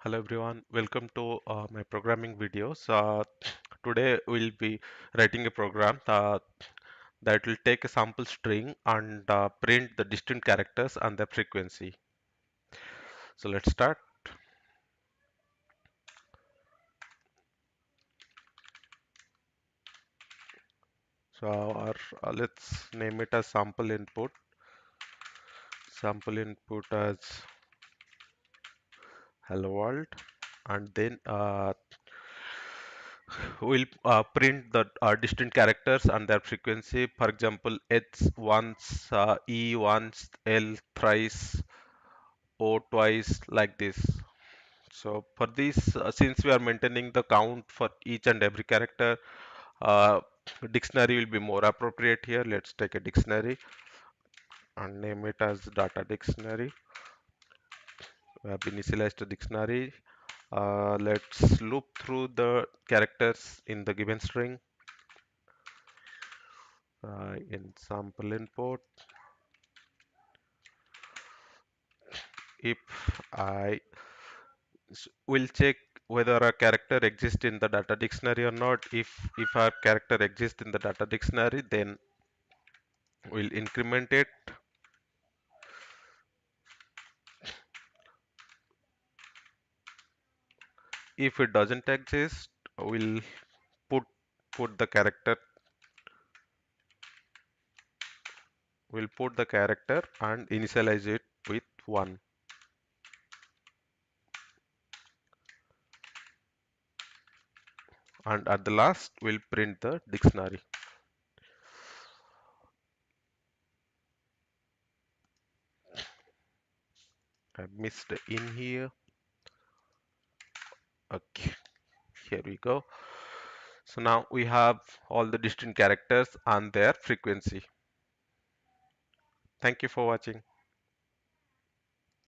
Hello everyone, welcome to my programming videos. Today we'll be writing a program that will take a sample string and print the distinct characters and their frequency. So let's start. Let's name it as sample input. Sample input as hello world, and then we'll print the distinct characters and their frequency. For example, H once, E once, L thrice, O twice, like this. So for this, since we are maintaining the count for each and every character, uh, dictionary will be more appropriate here. Let's take a dictionary and name it as data dictionary. We have initialized the dictionary. Let's loop through the characters in the given string. In sample input, if I will check whether a character exists in the data dictionary or not. If our character exists in the data dictionary, then we'll increment it. If it doesn't exist, we'll put put the character we'll put the character and initialize it with 1. And at the last, we'll print the dictionary. I missed the in here. Okay, here we go. So now we have all the distinct characters and their frequency. Thank you for watching.